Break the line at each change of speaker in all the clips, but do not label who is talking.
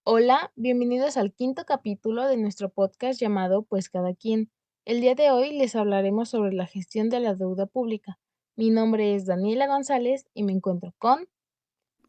Hola, bienvenidos al quinto capítulo de nuestro podcast llamado Pues cada quien. El día de hoy les hablaremos sobre la gestión de la deuda pública. Mi nombre es Daniela González y me encuentro con...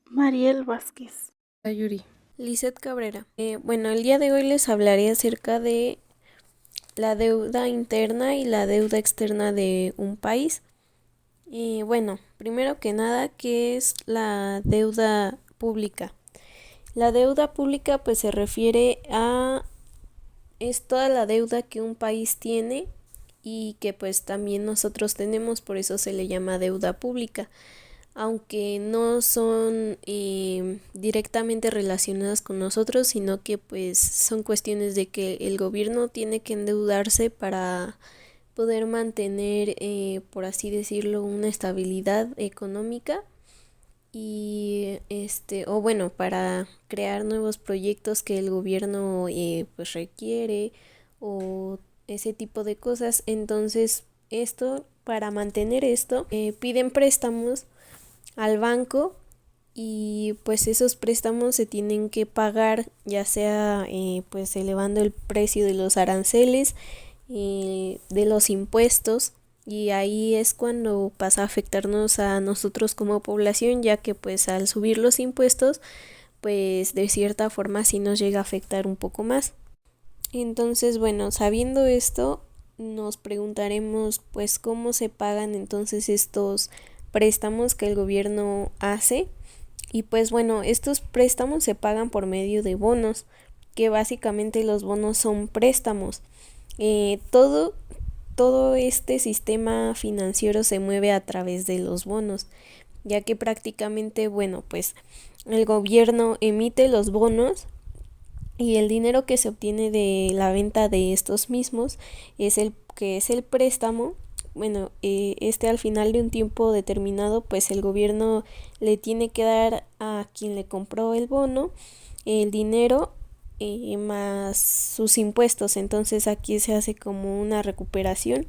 Mariel Vázquez.
Yuri. Lizeth Cabrera. Bueno, el día de hoy les hablaré acerca de la deuda interna y la deuda externa de un país. Bueno, primero que nada, ¿qué es la deuda pública? La deuda pública pues se refiere a es toda la deuda que un país tiene y que pues también nosotros tenemos, por eso se le llama deuda pública. Aunque no son directamente relacionadas con nosotros, sino que pues son cuestiones de que el gobierno tiene que endeudarse para poder mantener, por así decirlo, una estabilidad económica y o bueno, para crear nuevos proyectos que el gobierno pues requiere o ese tipo de cosas. Entonces, para mantener esto, piden préstamos al banco y pues esos préstamos se tienen que pagar, ya sea pues elevando el precio de los aranceles, de los impuestos, y ahí es cuando pasa a afectarnos a nosotros como población, ya que pues al subir los impuestos pues de cierta forma sí nos llega a afectar un poco más. Entonces, bueno, sabiendo esto, nos preguntaremos pues cómo se pagan entonces estos préstamos que el gobierno hace. Y pues bueno, estos préstamos se pagan por medio de bonos, que básicamente los bonos son préstamos. Todo este sistema financiero se mueve a través de los bonos, ya que prácticamente, bueno, pues el gobierno emite los bonos y el dinero que se obtiene de la venta de estos mismos es el préstamo. Bueno, al final de un tiempo determinado, pues el gobierno le tiene que dar a quien le compró el bono el dinero más sus impuestos. Entonces aquí se hace como una recuperación.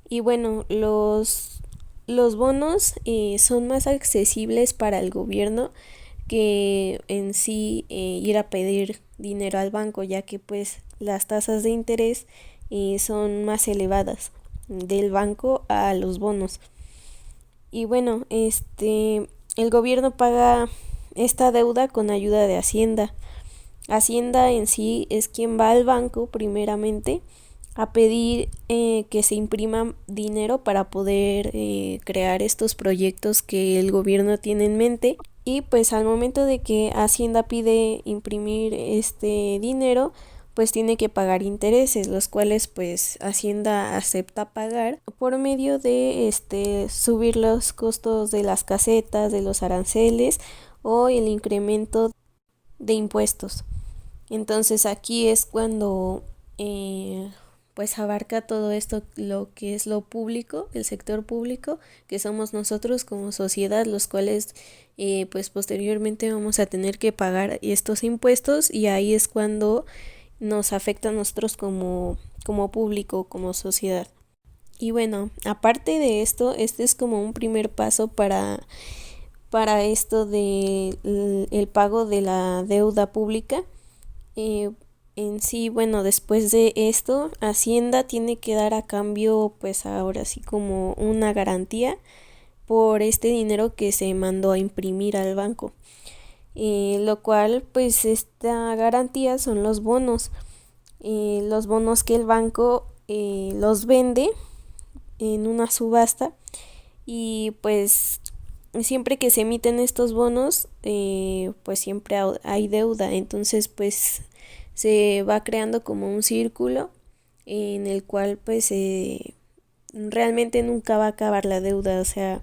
Y bueno, los bonos son más accesibles para el gobierno que en sí ir a pedir dinero al banco, ya que pues las tasas de interés son más elevadas del banco a los bonos. Y bueno, el gobierno paga esta deuda con ayuda de Hacienda. Hacienda en sí es quien va al banco primeramente a pedir que se imprima dinero para poder crear estos proyectos que el gobierno tiene en mente. Y pues al momento de que Hacienda pide imprimir este dinero, pues tiene que pagar intereses, los cuales pues Hacienda acepta pagar por medio de subir los costos de las casetas, de los aranceles o el incremento de impuestos. Entonces aquí es cuando pues abarca todo esto, lo que es lo público, el sector público, que somos nosotros como sociedad, los cuales pues posteriormente vamos a tener que pagar estos impuestos, y ahí es cuando nos afecta a nosotros como público, como sociedad. Y bueno, aparte de esto, este es como un primer paso para esto de el pago de la deuda pública. En sí, bueno, después de esto, Hacienda tiene que dar a cambio, pues ahora sí como una garantía por este dinero que se mandó a imprimir al banco. Lo cual, pues esta garantía son los bonos que el banco los vende en una subasta, y pues siempre que se emiten estos bonos, pues siempre hay deuda. Entonces pues se va creando como un círculo en el cual pues realmente nunca va a acabar la deuda, o sea,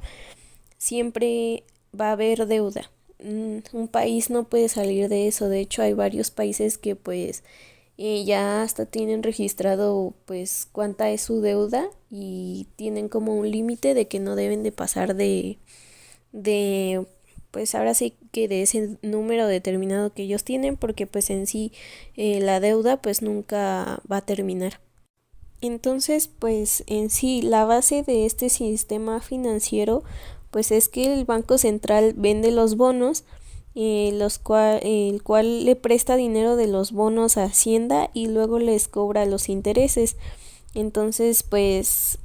siempre va a haber deuda. Un país no puede salir de eso. De hecho hay varios países que pues ya hasta tienen registrado pues cuánta es su deuda, y tienen como un límite de que no deben de pasar de pues ahora sí que de ese número determinado que ellos tienen, porque pues en sí la deuda pues nunca va a terminar. Entonces pues en sí la base de este sistema financiero pues es que el Banco Central vende los bonos, el cual le presta dinero de los bonos a Hacienda y luego les cobra los intereses. Entonces, pues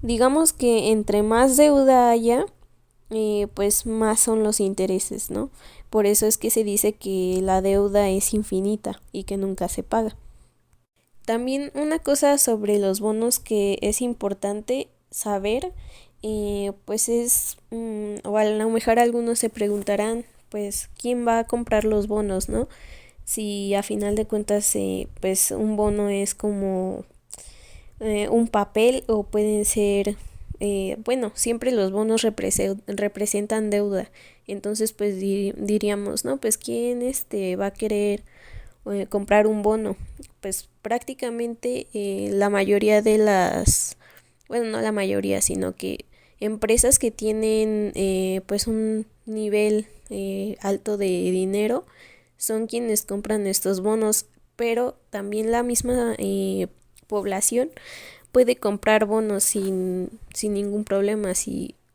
digamos que entre más deuda haya, pues más son los intereses, ¿no? Por eso es que se dice que la deuda es infinita y que nunca se paga. También una cosa sobre los bonos que es importante saber, pues es, o a lo mejor algunos se preguntarán, pues, ¿quién va a comprar los bonos, no? Si a final de cuentas, pues un bono es como un papel o pueden ser, bueno, siempre los bonos representan deuda. Entonces, pues diríamos, ¿no? Pues, ¿quién va a querer comprar un bono? Pues prácticamente la mayoría de las, bueno, no la mayoría, sino que empresas que tienen pues un nivel alto de dinero son quienes compran estos bonos, pero también la misma población puede comprar bonos sin ningún problema.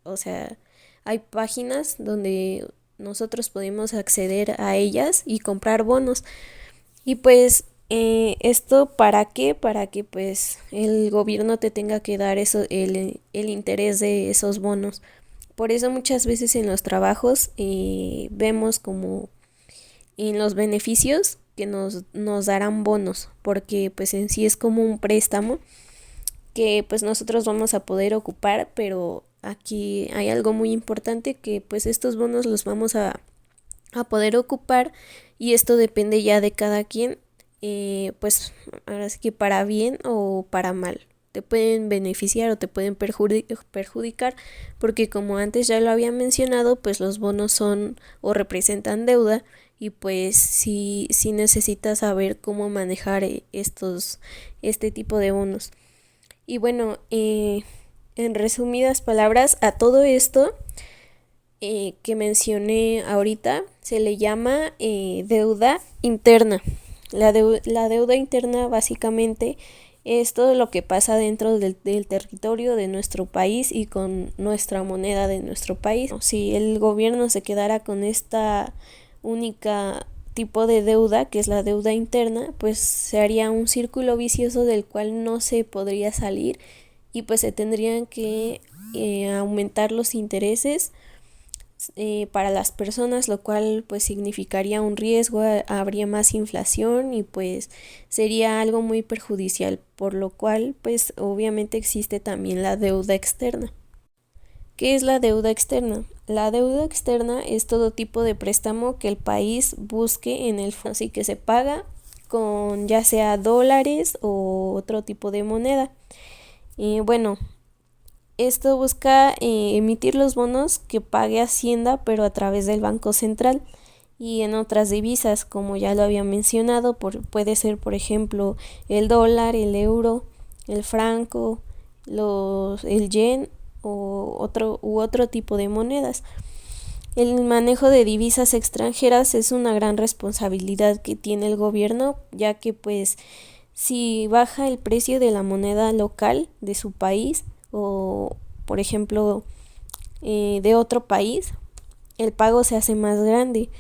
O sea, hay páginas donde nosotros podemos acceder a ellas y comprar bonos. Y pues esto ¿para qué? Para que pues el gobierno te tenga que dar el interés de esos bonos. Por eso muchas veces en los trabajos vemos como en los beneficios que nos darán bonos, porque pues en sí es como un préstamo que pues nosotros vamos a poder ocupar, pero aquí hay algo muy importante, que pues estos bonos los vamos a poder ocupar y esto depende ya de cada quien, pues ahora sí que para bien o para mal. Te pueden beneficiar o te pueden perjudicar, porque como antes ya lo había mencionado, pues los bonos son o representan deuda y pues sí necesitas saber cómo manejar este tipo de bonos. Y bueno, en resumidas palabras, a todo esto que mencioné ahorita se le llama deuda interna. La deuda interna básicamente es todo lo que pasa dentro del territorio de nuestro país y con nuestra moneda de nuestro país. Si el gobierno se quedara con esta única tipo de deuda, que es la deuda interna, pues se haría un círculo vicioso del cual no se podría salir y pues se tendrían que aumentar los intereses para las personas, lo cual pues significaría un riesgo, habría más inflación y pues sería algo muy perjudicial, por lo cual pues obviamente existe también la deuda externa. ¿Qué es la deuda externa? La deuda externa es todo tipo de préstamo que el país busque en el fondo, así que se paga con ya sea dólares o otro tipo de moneda. Bueno, esto busca emitir los bonos que pague Hacienda, pero a través del Banco Central y en otras divisas, como ya lo había mencionado, puede ser por ejemplo el dólar, el euro, el franco, el yen u otro tipo de monedas. El manejo de divisas extranjeras es una gran responsabilidad que tiene el gobierno, ya que pues si baja el precio de la moneda local de su país o por ejemplo de otro país, el pago se hace más grande.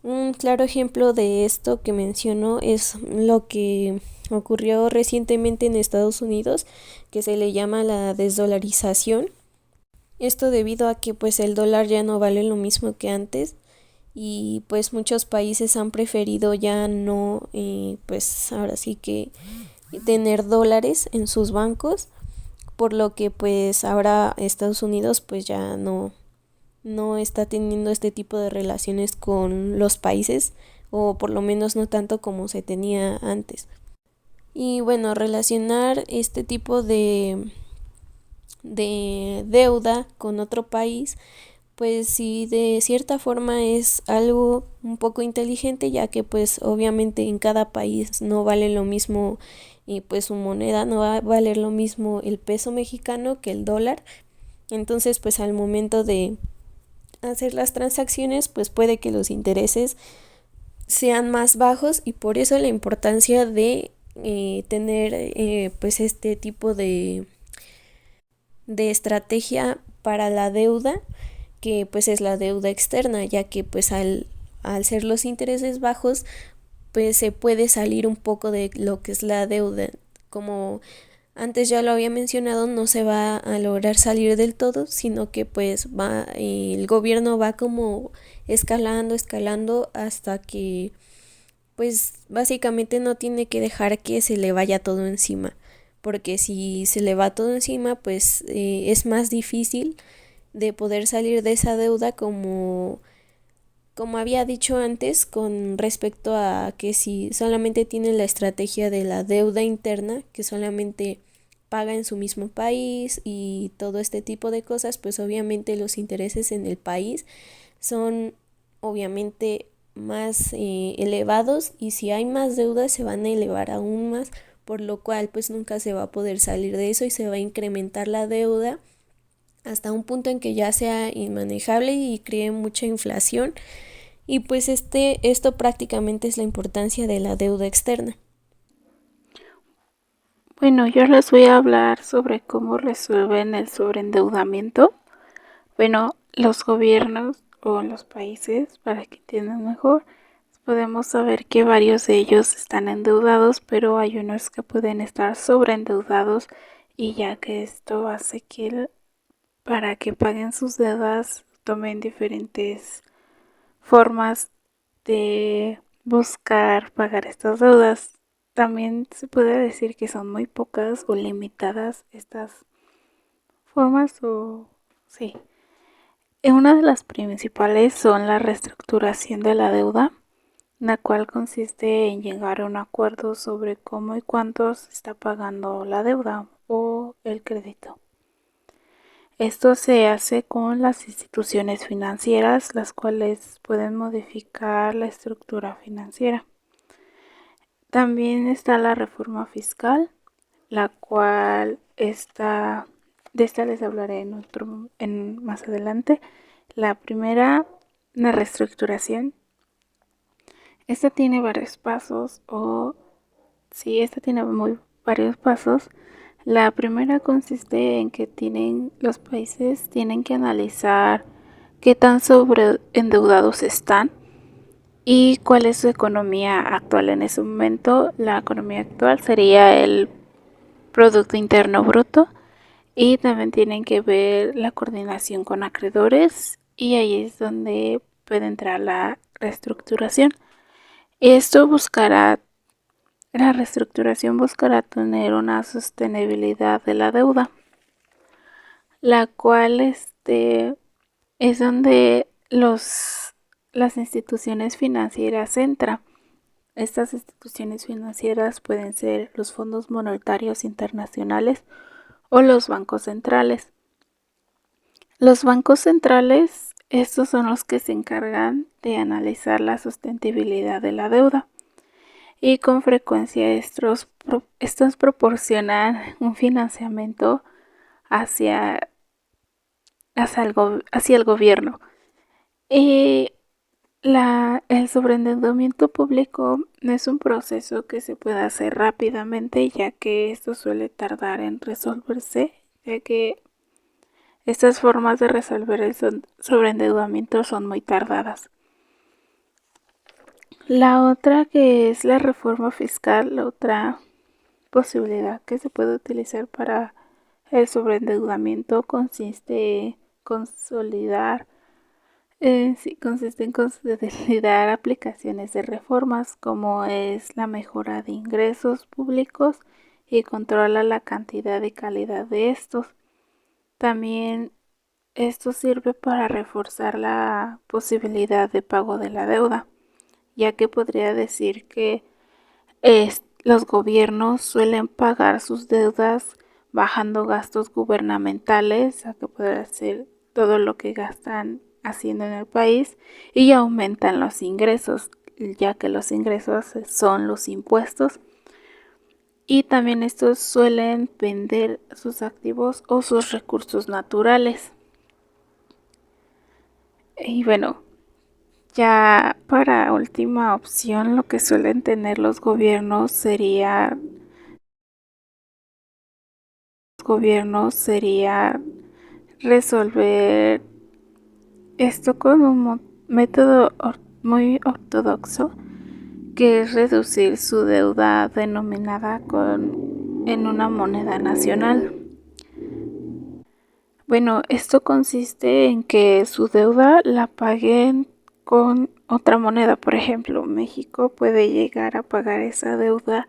Un claro ejemplo de esto que menciono es lo que ocurrió recientemente en Estados Unidos, que se le llama la desdolarización. Esto debido a que pues el dólar ya no vale lo mismo que antes y pues muchos países han preferido ya no, pues ahora sí que tener dólares en sus bancos, por lo que pues ahora Estados Unidos pues ya no está teniendo este tipo de relaciones con los países, o por lo menos no tanto como se tenía antes. Y bueno, relacionar este tipo de deuda con otro país, pues sí, de cierta forma es algo un poco inteligente, ya que pues obviamente en cada país no vale lo mismo y pues su moneda, no va a valer lo mismo el peso mexicano que el dólar. Entonces pues al momento de hacer las transacciones pues puede que los intereses sean más bajos, y por eso la importancia de tener pues este tipo de estrategia para la deuda, que pues es la deuda externa, ya que pues al ser los intereses bajos, pues se puede salir un poco de lo que es la deuda. Como antes ya lo había mencionado, no se va a lograr salir del todo, sino que pues el gobierno va como escalando hasta que pues básicamente no tiene que dejar que se le vaya todo encima, porque si se le va todo encima, pues es más difícil de poder salir de esa deuda, como había dicho antes, con respecto a que si solamente tienen la estrategia de la deuda interna, que solamente paga en su mismo país y todo este tipo de cosas, pues obviamente los intereses en el país son obviamente más elevados, y si hay más deudas se van a elevar aún más, por lo cual pues nunca se va a poder salir de eso y se va a incrementar la deuda hasta un punto en que ya sea inmanejable y cree mucha inflación. Y pues esto prácticamente es la importancia de la deuda externa.
Bueno, yo les voy a hablar sobre cómo resuelven el sobreendeudamiento. Bueno, los gobiernos o los países, para que entiendan mejor, podemos saber que varios de ellos están endeudados, pero hay unos que pueden estar sobreendeudados, y ya que esto hace que para que paguen sus deudas tomen diferentes formas de buscar pagar estas deudas. También se puede decir que son muy pocas o limitadas estas formas, o sí. Una de las principales son la reestructuración de la deuda, la cual consiste en llegar a un acuerdo sobre cómo y cuánto se está pagando la deuda o el crédito. Esto se hace con las instituciones financieras, las cuales pueden modificar la estructura financiera. También está la reforma fiscal, la cual de esta les hablaré más adelante. La primera, la reestructuración. Esta tiene varios pasos, varios pasos. La primera consiste en que los países tienen que analizar qué tan sobreendeudados están y cuál es su economía actual en ese momento. La economía actual sería el Producto Interno Bruto, y también tienen que ver la coordinación con acreedores, y ahí es donde puede entrar la reestructuración. La reestructuración buscará tener una sostenibilidad de la deuda, la cual es donde las instituciones financieras entran. Estas instituciones financieras pueden ser los fondos monetarios internacionales o los bancos centrales. Los bancos centrales, estos son los que se encargan de analizar la sostenibilidad de la deuda, y con frecuencia estos proporcionan un financiamiento hacia el gobierno. El sobreendeudamiento público no es un proceso que se pueda hacer rápidamente, ya que esto suele tardar en resolverse, ya que estas formas de resolver el sobreendeudamiento son muy tardadas. La otra, que es la reforma fiscal, la otra posibilidad que se puede utilizar para el sobreendeudamiento, consiste en consolidar aplicaciones de reformas, como es la mejora de ingresos públicos y controla la cantidad y calidad de estos. También esto sirve para reforzar la posibilidad de pago de la deuda, ya que podría decir que los gobiernos suelen pagar sus deudas bajando gastos gubernamentales, a que podrá ser todo lo que gastan haciendo en el país, y aumentan los ingresos, ya que los ingresos son los impuestos, y también estos suelen vender sus activos o sus recursos naturales. Y bueno, ya para última opción, lo que suelen tener los gobiernos sería resolver esto con un método muy ortodoxo, que es reducir su deuda denominada en una moneda nacional. Bueno, esto consiste en que su deuda la paguen con otra moneda. Por ejemplo, México puede llegar a pagar esa deuda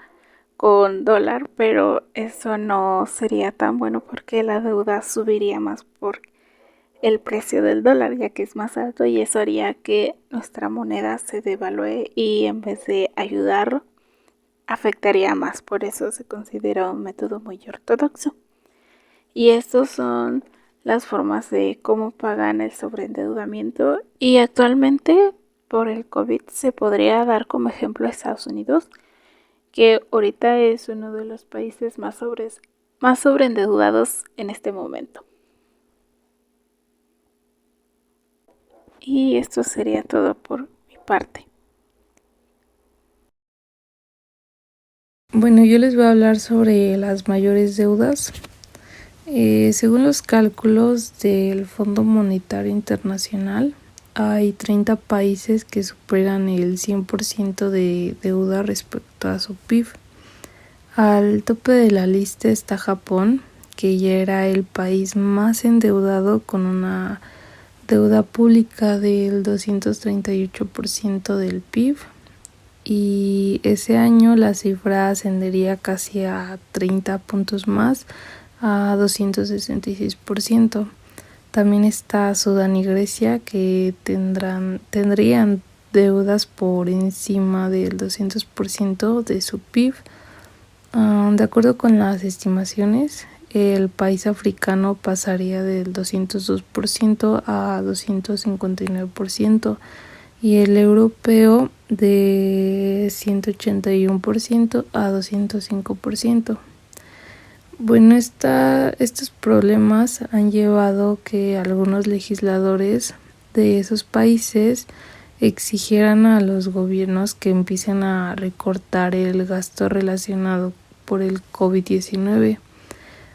con dólar, pero eso no sería tan bueno porque la deuda subiría más por el precio del dólar, ya que es más alto, y eso haría que nuestra moneda se devalúe y en vez de ayudar, afectaría más. Por eso se considera un método muy ortodoxo. Y estos son las formas de cómo pagan el sobreendeudamiento, y actualmente por el COVID se podría dar como ejemplo a Estados Unidos, que ahorita es uno de los países más sobreendeudados en este momento. Y esto sería todo por mi parte.
Bueno, yo les voy a hablar sobre las mayores deudas. Según los cálculos del Fondo Monetario Internacional, hay 30 países que superan el 100% de deuda respecto a su PIB. Al tope de la lista está Japón, que ya era el país más endeudado con una deuda pública del 238% del PIB, y ese año la cifra ascendería casi a 30 puntos más, a 266%. También está Sudán y Grecia, que tendrían deudas por encima del 200% de su PIB. De acuerdo con las estimaciones, el país africano pasaría del 202% a 259%, y el europeo de 181% a 205%. Bueno, estos problemas han llevado que algunos legisladores de esos países exigieran a los gobiernos que empiecen a recortar el gasto relacionado por el COVID-19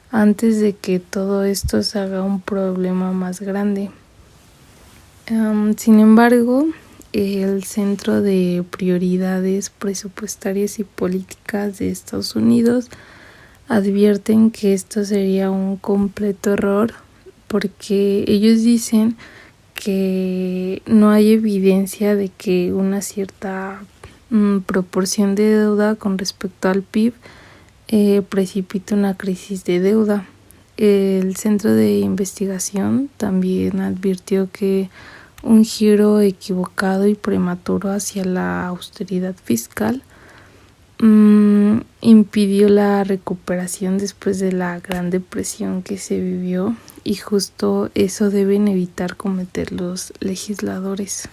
antes de que todo esto se haga un problema más grande. Sin embargo, el Centro de Prioridades Presupuestarias y Políticas de Estados Unidos advierten que esto sería un completo error, porque ellos dicen que no hay evidencia de que una cierta proporción de deuda con respecto al PIB precipite una crisis de deuda. El Centro de Investigación también advirtió que un giro equivocado y prematuro hacia la austeridad fiscal impidió la recuperación después de la Gran Depresión que se vivió, y justo eso deben evitar cometer los legisladores.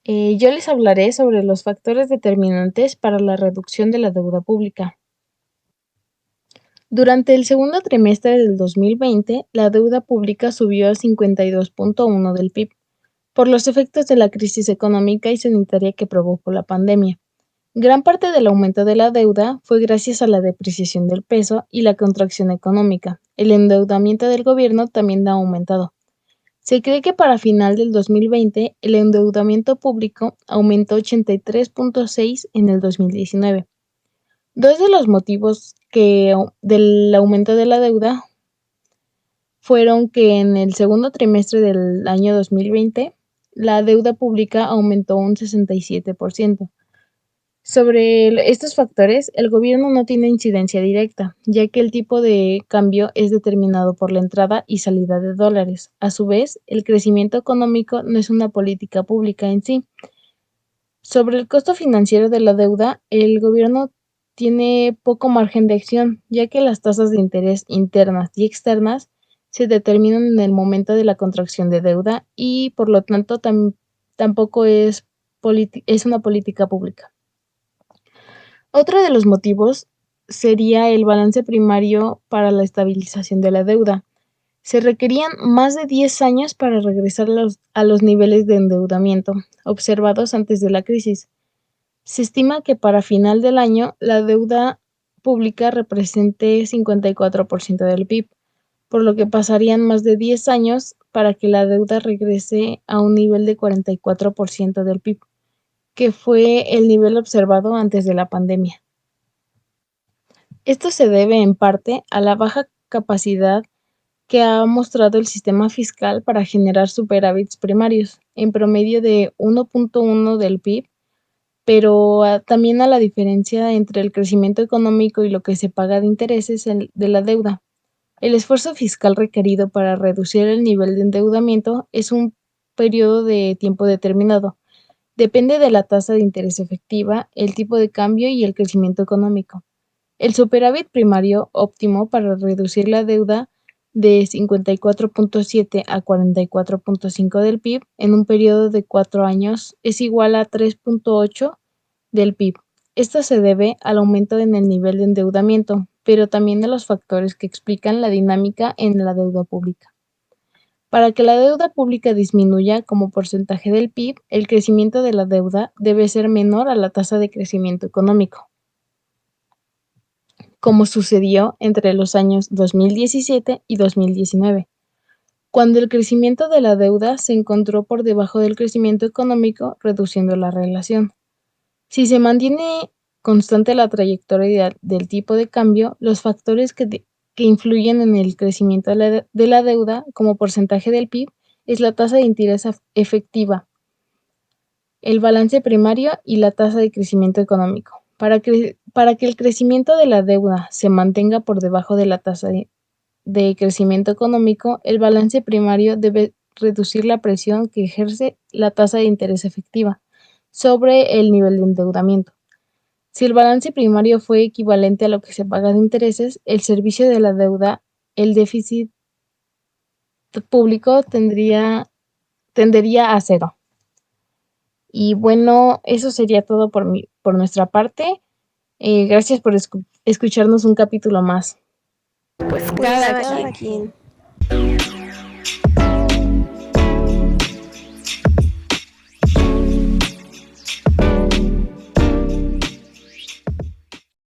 Yo les hablaré sobre los factores determinantes para la reducción de la deuda pública. Durante el segundo trimestre del 2020, la deuda pública subió a 52.1 del PIB por los efectos de la crisis económica y sanitaria que provocó la pandemia. Gran parte del aumento de la deuda fue gracias a la depreciación del peso y la contracción económica. El endeudamiento del gobierno también ha aumentado. Se cree que para final del 2020 el endeudamiento público aumentó 83.6 en el 2019. Dos de los motivos del aumento de la deuda fueron que en el segundo trimestre del año 2020 la deuda pública aumentó un 67%. Sobre estos factores, el gobierno no tiene incidencia directa, ya que el tipo de cambio es determinado por la entrada y salida de dólares. A su vez, el crecimiento económico no es una política pública en sí. Sobre el costo financiero de la deuda, el gobierno tiene poco margen de acción, ya que las tasas de interés internas y externas se determinan en el momento de la contracción de deuda, y por lo tanto tampoco es una política pública. Otro de los motivos sería el balance primario para la estabilización de la deuda. Se requerían más de 10 años para regresar a los niveles de endeudamiento observados antes de la crisis. Se estima que para final del año la deuda pública represente 54% del PIB, por lo que pasarían más de 10 años para que la deuda regrese a un nivel de 44% del PIB, que fue el nivel observado antes de la pandemia. Esto se debe en parte a la baja capacidad que ha mostrado el sistema fiscal para generar superávits primarios, en promedio de 1.1 del PIB, pero también a la diferencia entre el crecimiento económico y lo que se paga de intereses de la deuda. El esfuerzo fiscal requerido para reducir el nivel de endeudamiento es un periodo de tiempo determinado. Depende de la tasa de interés efectiva, el tipo de cambio y el crecimiento económico. El superávit primario óptimo para reducir la deuda de 54.7 a 44.5 del PIB en un periodo de 4 años es igual a 3.8 del PIB. Esto se debe al aumento en el nivel de endeudamiento, pero también a los factores que explican la dinámica en la deuda pública. Para que la deuda pública disminuya como porcentaje del PIB, el crecimiento de la deuda debe ser menor a la tasa de crecimiento económico, como sucedió entre los años 2017 y 2019, cuando el crecimiento de la deuda se encontró por debajo del crecimiento económico, reduciendo la relación. Si se mantiene constante la trayectoria del tipo de cambio, los factores que influyen en el crecimiento de la deuda como porcentaje del PIB es la tasa de interés efectiva, el balance primario y la tasa de crecimiento económico. Para que el crecimiento de la deuda se mantenga por debajo de la tasa de crecimiento económico, el balance primario debe reducir la presión que ejerce la tasa de interés efectiva sobre el nivel de endeudamiento. Si el balance primario fue equivalente a lo que se paga de intereses, el servicio de la deuda, el déficit público tendería a cero. Y bueno, eso sería todo por nuestra parte. Gracias por escucharnos un capítulo más.
Pues cada quien.